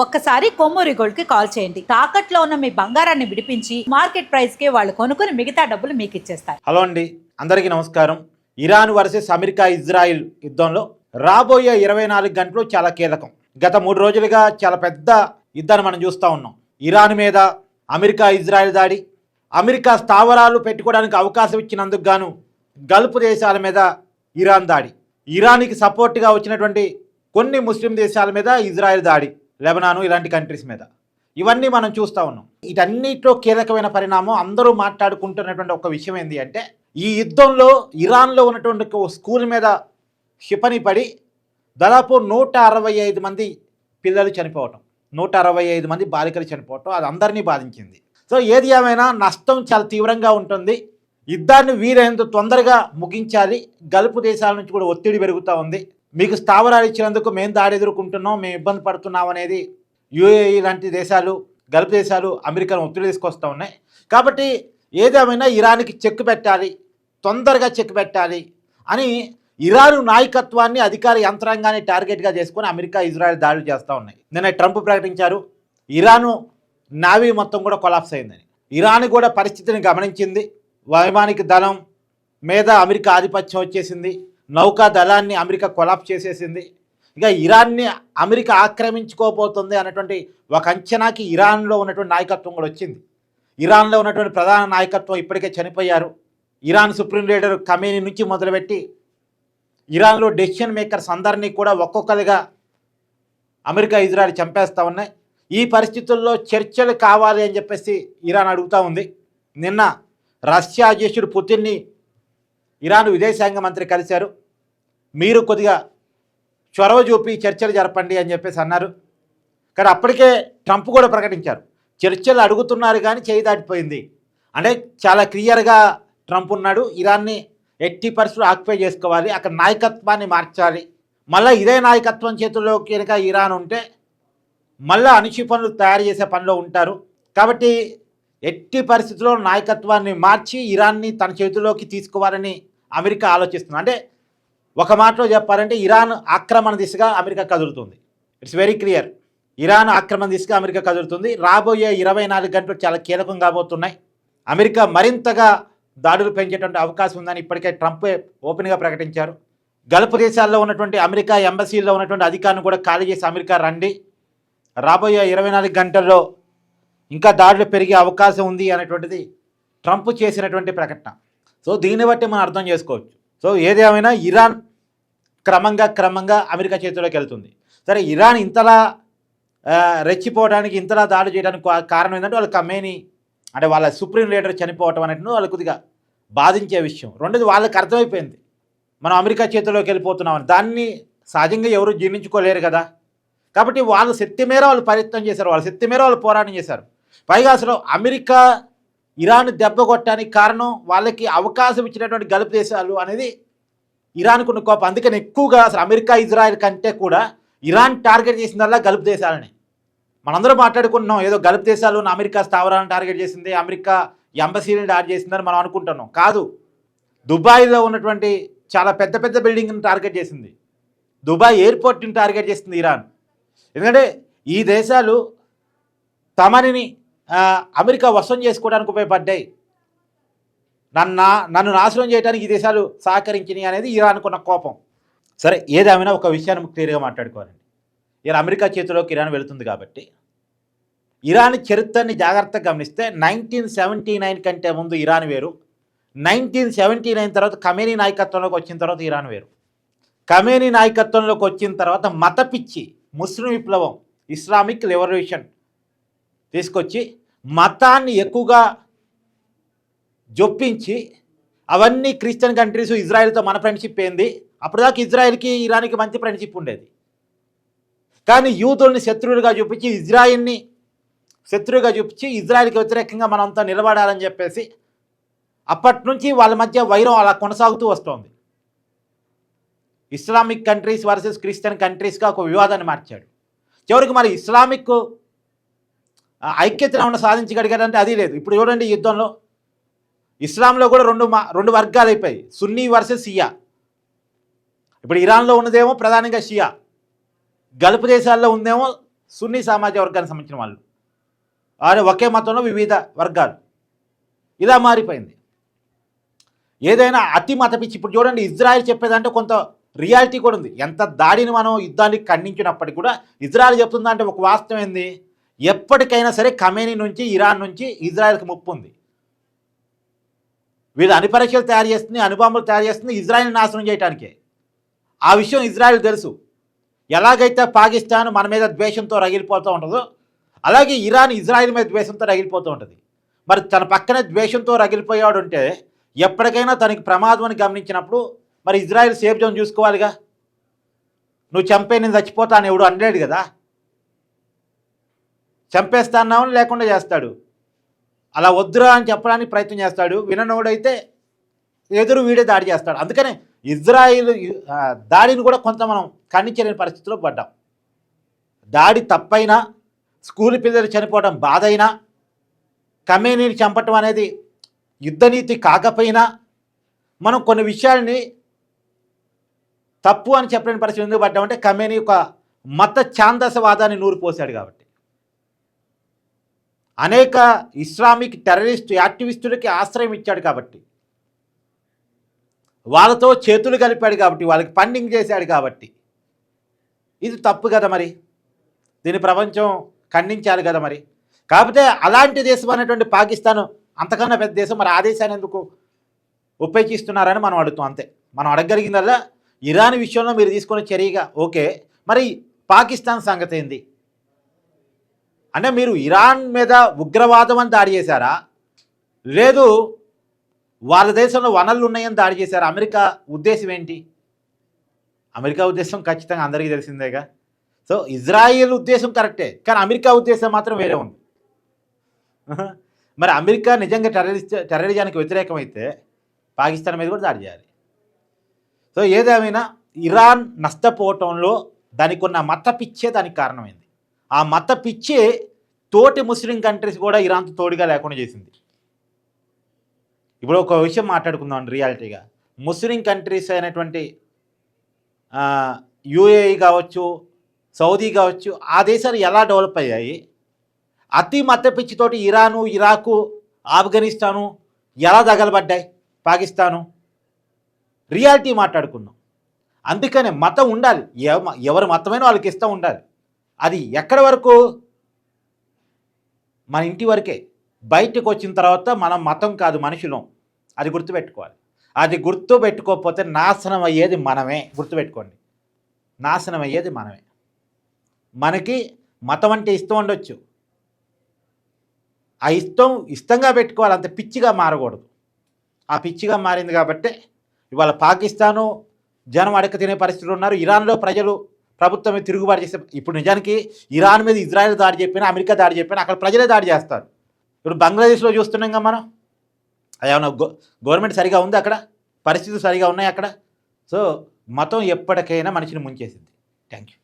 ఒక్కసారి కొమ్మూరి గోల్డ్ కి కాల్ చేయండి. తాకట్లో ఉన్న మీ బంగారాన్ని విడిపించి మార్కెట్ ప్రైస్ కి వాళ్ళు కొనుక్కుని మిగతా డబ్బులు మీకు ఇచ్చేస్తారు. హలో అండి, అందరికీ నమస్కారం. ఇరాన్ వర్సెస్ అమెరికా ఇజ్రాయిల్ యుద్ధంలో రాబోయే 24 గంటలు చాలా కీలకం. గత 3 రోజులుగా చాలా పెద్ద యుద్ధాన్ని మనం చూస్తూ ఉన్నాం. ఇరాన్ మీద అమెరికా ఇజ్రాయిల్ దాడి, అమెరికా స్థావరాలు పెట్టుకోవడానికి అవకాశం ఇచ్చినందుకు గాను గల్ఫ్ దేశాల మీద ఇరాన్ దాడి, ఇరాన్కి సపోర్ట్గా వచ్చినటువంటి కొన్ని ముస్లిం దేశాల మీద ఇజ్రాయిల్ దాడి, లెబనాను ఇలాంటి కంట్రీస్ మీద, ఇవన్నీ మనం చూస్తూ ఉన్నాం. వీటన్నిటిలో కీలకమైన పరిణామం అందరూ మాట్లాడుకుంటున్నటువంటి ఒక విషయం ఏంటి అంటే, ఈ యుద్ధంలో ఇరాన్లో ఉన్నటువంటి స్కూల్ మీద క్షిపణి పడి దాదాపు 165 మంది పిల్లలు చనిపోవటం, 165 మంది బాలికలు చనిపోవటం, అది అందరినీ బాధించింది. సో ఏది ఏమైనా నష్టం చాలా తీవ్రంగా ఉంటుంది. యుద్ధాన్ని వీలైనంత తొందరగా ముగించాలి. గల్ఫ్ దేశాల నుంచి కూడా ఒత్తిడి పెరుగుతూ ఉంది. మీకు స్థావరాలు ఇచ్చినందుకు మేము దాడి ఎదుర్కొంటున్నాం, మేము ఇబ్బంది పడుతున్నాం అనేది యూఏఈ లాంటి దేశాలు, గల్ఫ్ దేశాలు అమెరికాను ఒత్తిడి తీసుకొస్తూ ఉన్నాయి. కాబట్టి ఏదేమైనా ఇరాన్కి చెక్ పెట్టాలి, తొందరగా చెక్ పెట్టాలి అని ఇరాన్ నాయకత్వాన్ని, అధికార యంత్రాంగాన్ని టార్గెట్గా చేసుకొని అమెరికా ఇజ్రాయెల్ దాడులు చేస్తూ ఉన్నాయి. నిన్న ట్రంప్ ప్రకటించారు ఇరాను నావీ మొత్తం కూడా కొలాప్స్ అయిందని. ఇరాన్ కూడా పరిస్థితిని గమనించింది. వైమానిక దళం మీద అమెరికా ఆధిపత్యం వచ్చేసింది, నౌకా దళాన్ని అమెరికా కొలాప్స్ చేసేసింది. ఇక ఇరాన్ని అమెరికా ఆక్రమించుకోబోతుంది అన్నటువంటి ఒక అంచనాకి ఇరాన్లో ఉన్నటువంటి నాయకత్వం కూడా వచ్చింది. ఇరాన్లో ఉన్నటువంటి ప్రధాన నాయకత్వం ఇప్పటికే చనిపోయారు. ఇరాన్ సుప్రీం లీడర్ ఖమేనీ నుంచి మొదలుపెట్టి ఇరాన్లో డెసిషన్ మేకర్స్ అందరినీ కూడా ఒక్కొక్కరిగా అమెరికా ఇజ్రాయెల్ చంపేస్తూ ఉన్నాయి. ఈ పరిస్థితుల్లో చర్చలు కావాలి అని చెప్పేసి ఇరాన్ అడుగుతూ ఉంది. నిన్న రష్యా అధ్యక్షుడు పుతిన్ని ఇరాన్ విదేశాంగ మంత్రి కలిశారు. మీరు కొద్దిగా చొరవ చూపి చర్చలు జరపండి అని చెప్పేసి అన్నారు. కానీ అప్పటికే ట్రంప్ కూడా ప్రకటించారు చర్చలు అడుగుతున్నారు కానీ చేయి దాటిపోయింది. అంటే చాలా క్లియర్గా ట్రంప్ ఉన్నాడు, ఇరాన్ని ఎట్టి పరిస్థితులు ఆక్యుపై చేసుకోవాలి, అక్కడ నాయకత్వాన్ని మార్చాలి. మళ్ళీ ఇదే నాయకత్వం చేతుల్లోకి కనుక ఇరాన్ ఉంటే మళ్ళీ అణుక్షిపణులు తయారు చేసే పనిలో ఉంటారు. కాబట్టి ఎట్టి పరిస్థితుల్లో నాయకత్వాన్ని మార్చి ఇరాన్ని తన చేతిలోకి తీసుకోవాలని అమెరికా ఆలోచిస్తుంది. అంటే ఒక మాటలో చెప్పాలంటే ఇరాన్ ఆక్రమణ దిశగా అమెరికా కదులుతుంది. ఇట్స్ వెరీ క్లియర్, ఇరాన్ ఆక్రమణ దిశగా అమెరికా కదులుతుంది. రాబోయే 24 గంటలు చాలా కీలకం కాబోతున్నాయి. అమెరికా మరింతగా దాడులు పెంచేటువంటి అవకాశం ఉందని ఇప్పటికే ట్రంప్ ఓపెన్గా ప్రకటించారు. గల్ఫ్ దేశాల్లో ఉన్నటువంటి అమెరికా ఎంబసీల్లో ఉన్నటువంటి అధికారులను కూడా ఖాళీ చేసి అమెరికా రండి, రాబోయే 24 గంటల్లో ఇంకా దాడులు పెరిగే అవకాశం ఉంది అనేటువంటిది ట్రంప్ చేసినటువంటి ప్రకటన. సో దీన్ని బట్టి మనం అర్థం చేసుకోవచ్చు. సో ఏదేమైనా ఇరాన్ క్రమంగా అమెరికా చేతిలోకి వెళ్తుంది. సరే, ఇరాన్ ఇంతలా రెచ్చిపోవడానికి, ఇంతలా దాడి చేయడానికి కారణం ఏంటంటే వాళ్ళ ఖమేనీ అంటే వాళ్ళ సుప్రీం లీడర్ చనిపోవటం అనేది వాళ్ళు కొద్దిగా బాధించే విషయం. రెండోది వాళ్ళకి అర్థమైపోయింది మనం అమెరికా చేతిలోకి వెళ్ళిపోతున్నామని. దాన్ని సహజంగా ఎవరు జీర్ణించుకోలేరు కదా. కాబట్టి వాళ్ళ శక్తి మేర వాళ్ళు ప్రయత్నం చేశారు, వాళ్ళ శక్తి మేర వాళ్ళు పోరాటం చేశారు. పైగా అసలు అమెరికా ఇరాన్ దెబ్బ కొట్టడానికి కారణం వాళ్ళకి అవకాశం ఇచ్చినటువంటి గల్ఫ్ దేశాలు అనేది ఇరాన్కు ఉన్న కోపం. అందుకని ఎక్కువగా అసలు అమెరికా ఇజ్రాయెల్ కంటే కూడా ఇరాన్ టార్గెట్ చేసిందల్లా గల్ఫ్ దేశాలని. మనందరం మాట్లాడుకుంటున్నాం ఏదో గల్ఫ్ దేశాలు అమెరికా స్థావరాలను టార్గెట్ చేసింది, అమెరికా ఎంబసీని టార్గెట్ చేసిందని మనం అనుకుంటున్నాం. కాదు, దుబాయ్లో ఉన్నటువంటి చాలా పెద్ద పెద్ద బిల్డింగ్ని టార్గెట్ చేసింది, దుబాయ్ ఎయిర్పోర్ట్ని టార్గెట్ చేసింది ఇరాన్. ఎందుకంటే ఈ దేశాలు తమని అమెరికా వశం చేసుకోవడానికి ఉపయోగపడ్డాయి, నన్ను నాశనం చేయడానికి ఈ దేశాలు సహకరించినాయి అనేది ఇరాన్కున్న కోపం. సరే, ఏదేమైనా ఒక విషయాన్ని క్లియర్గా మాట్లాడుకోవాలండి. ఇలా అమెరికా చేతిలోకి ఇరాన్ వెళుతుంది కాబట్టి ఇరాన్ చరిత్రని జాగ్రత్తగా గమనిస్తే 1979 కంటే ముందు ఇరాన్ వేరు, 1979 తర్వాత ఖమేనీ నాయకత్వంలోకి వచ్చిన తర్వాత ఇరాన్ వేరు. ఖమేనీ నాయకత్వంలోకి వచ్చిన తర్వాత మత పిచ్చి, ముస్లిం విప్లవం, ఇస్లామిక్ లిబరేషన్ తీసుకొచ్చి మతాన్ని ఎక్కువగా జొప్పించి అవన్నీ క్రిస్టియన్ కంట్రీస్ ఇజ్రాయెల్తో మన ఫ్రెండ్షిప్ ఏంది. అప్పటిదాకా ఇజ్రాయెల్కి ఇరాన్కి మంచి ఫ్రెండ్షిప్ ఉండేది. కానీ యూదుల్ని శత్రువులుగా చూపించి, ఇజ్రాయిల్ని శత్రువుగా చూపించి ఇజ్రాయెల్కి వ్యతిరేకంగా మనంతా నిలబడాలని చెప్పేసి అప్పటి నుంచి వాళ్ళ మధ్య వైరం అలా కొనసాగుతూ వస్తోంది. ఇస్లామిక్ కంట్రీస్ వర్సెస్ క్రిస్టియన్ కంట్రీస్గా ఒక వివాదాన్ని మార్చాడు. చివరికి మరి ఇస్లామిక్ ఐక్యతను ఏమన్నా సాధించగలిగారంటే అది లేదు. ఇప్పుడు చూడండి, యుద్ధంలో ఇస్లాంలో కూడా రెండు వర్గాలు అయిపోయాయి, సున్నీ వర్సెస్ షియా. ఇప్పుడు ఇరాన్లో ఉన్నదేమో ప్రధానంగా షియా, గల్ఫ్ దేశాల్లో ఉందేమో సున్నీ సామాజిక వర్గానికి సంబంధించిన వాళ్ళు, ఒకే మతంలో వివిధ వర్గాలు, ఇలా మారిపోయింది. ఏదైనా అతి మత పిచ్చి. ఇప్పుడు చూడండి, ఇజ్రాయెల్ చెప్పేదంటే కొంత రియాలిటీ కూడా ఉంది. ఎంత దాడిని మనం యుద్ధానికి ఖండించినప్పటికీ కూడా ఇజ్రాయెల్ చెప్తుందంటే ఒక వాస్తవం ఏంది, ఎప్పటికైనా సరే ఖమేనీ నుంచి, ఇరాన్ నుంచి ఇజ్రాయెల్కి ముప్పు ఉంది. వీళ్ళు అణుపరీక్షలు తయారు చేస్తుంది, అణుబాంబులు తయారు చేస్తుంది ఇజ్రాయెల్ని నాశనం చేయడానికే. ఆ విషయం ఇజ్రాయెల్ తెలుసు. ఎలాగైతే పాకిస్తాన్ మన మీద ద్వేషంతో రగిలిపోతూ ఉంటుందో, అలాగే ఇరాన్ ఇజ్రాయెల్ మీద ద్వేషంతో రగిలిపోతూ ఉంటుంది. మరి తన పక్కనే ద్వేషంతో రగిలిపోయాడు అంటే ఎప్పటికైనా తనకి ప్రమాదం అని గమనించినప్పుడు మరి ఇజ్రాయెల్ సేఫ్ జోన్ చూసుకోవాలిగా. నువ్వు చంపే నేను చచ్చిపోతా అని ఎవడు అనలేడు కదా. చంపేస్తాన్నామని లేకుండా చేస్తాడు, అలా వద్దురా అని చెప్పడానికి ప్రయత్నం చేస్తాడు. విననోడైతే ఎదురు వీడే దాడి చేస్తాడు. అందుకనే ఇజ్రాయిల్ దాడిని కూడా కొంత మనం ఖండించలేని పరిస్థితిలో పడ్డాం. దాడి తప్పైనా, స్కూల్ పిల్లలు చనిపోవడం బాధ అయినా, ఖమేనీని చంపటం అనేది యుద్ధనీతి కాకపోయినా, మనం కొన్ని విషయాల్ని తప్పు అని చెప్పలేని పరిస్థితి ఎందుకు పడ్డామంటే ఖమేనీ ఒక మత ఛాందసవాదాన్ని నూరిపోశాడు కాబట్టి. అనేక ఇస్లామిక్ టెర్రరిస్ట్ యాక్టివిస్టులకి ఆశ్రయం ఇచ్చాడు కాబట్టి, వాళ్ళతో చేతులు కలిపాడు కాబట్టి, వాళ్ళకి ఫండింగ్ చేశాడు కాబట్టి ఇది తప్పు కదా. మరి దీన్ని ప్రపంచం ఖండించాలి కదా. మరి కాకపోతే అలాంటి దేశం అనేటువంటి పాకిస్తాన్ అంతకన్నా పెద్ద దేశం, మరి ఆ దేశాన్ని ఎందుకు ఉపేక్షిస్తున్నారని మనం అడుగుతాం. అంతే మనం అడగగలిగిందల్లా ఇరాన్ విషయంలో మీరు తీసుకునే చర్యగా ఓకే, మరి పాకిస్తాన్ సంగతి ఏంది అంటే మీరు ఇరాన్ మీద ఉగ్రవాదం అని దాడి చేశారా, లేదు వాళ్ళ దేశంలో వనరులు ఉన్నాయని దాడి చేశారా? అమెరికా ఉద్దేశం ఏంటి? అమెరికా ఉద్దేశం ఖచ్చితంగా అందరికీ తెలిసిందేగా. సో ఇజ్రాయిల్ ఉద్దేశం కరెక్టే, కానీ అమెరికా ఉద్దేశం మాత్రం వేరే ఉంది. మరి అమెరికా నిజంగా టెర్రరిజానికి వ్యతిరేకమైతే పాకిస్తాన్ మీద కూడా దాడి చేయాలి. సో ఏదేమైనా ఇరాన్ నష్టపోవటంలో దానికి ఉన్న మత పిచ్చే దానికి కారణమైంది. ఆ మత పిచ్చే తోటి ముస్లిం కంట్రీస్ కూడా ఇరాన్తో తోడుగా లేకుండా చేసింది. ఇప్పుడు ఒక విషయం మాట్లాడుకుందాం రియాలిటీగా. ముస్లిం కంట్రీస్ అయినటువంటి యూఏఈ కావచ్చు, సౌదీ కావచ్చు, ఆ దేశాలు ఎలా డెవలప్ అయ్యాయి? అతి మత పిచ్చితోటి ఇరాను, ఇరాకు, ఆఫ్ఘనిస్తాను ఎలా తగలబడ్డాయి, పాకిస్తాను. రియాలిటీ మాట్లాడుకున్నాం. అందుకనే మతం ఉండాలి, ఎవరి మతమైనా వాళ్ళకి ఇష్టం ఉండాలి. అది ఎక్కడి వరకు? మన ఇంటి వరకే. బయటకు వచ్చిన తర్వాత మనం మతం కాదు, మనుషులం. అది గుర్తుపెట్టుకోవాలి. అది గుర్తుపెట్టుకోకపోతే నాశనం అయ్యేది మనమే. గుర్తుపెట్టుకోండి, నాశనం అయ్యేది మనమే. మనకి మతం అంటే ఇష్టం ఉండొచ్చు, ఆ ఇష్టంగా పెట్టుకోవాలి, అంత పిచ్చిగా మారకూడదు. ఆ పిచ్చిగా మారింది కాబట్టి ఇవాళ పాకిస్తాను జనం అడక తినే పరిస్థితులు ఉన్నారు. ఇరాన్లో ప్రజలు ప్రభుత్వం తిరుగుబాటు చేస్తే, ఇప్పుడు నిజానికి ఇరాన్ మీద ఇజ్రాయెల్ దాడి చెప్పినా, అమెరికా దాడి చెప్పినా అక్కడ ప్రజలే దాడి చేస్తారు. ఇప్పుడు బంగ్లాదేశ్లో చూస్తున్నాం మనం, ఏమన్నా గవర్నమెంట్ సరిగా ఉంది అక్కడ, పరిస్థితులు సరిగా ఉన్నాయి అక్కడ. సో మతం ఎప్పటికైనా మనిషిని ముంచేసింది. Thank you.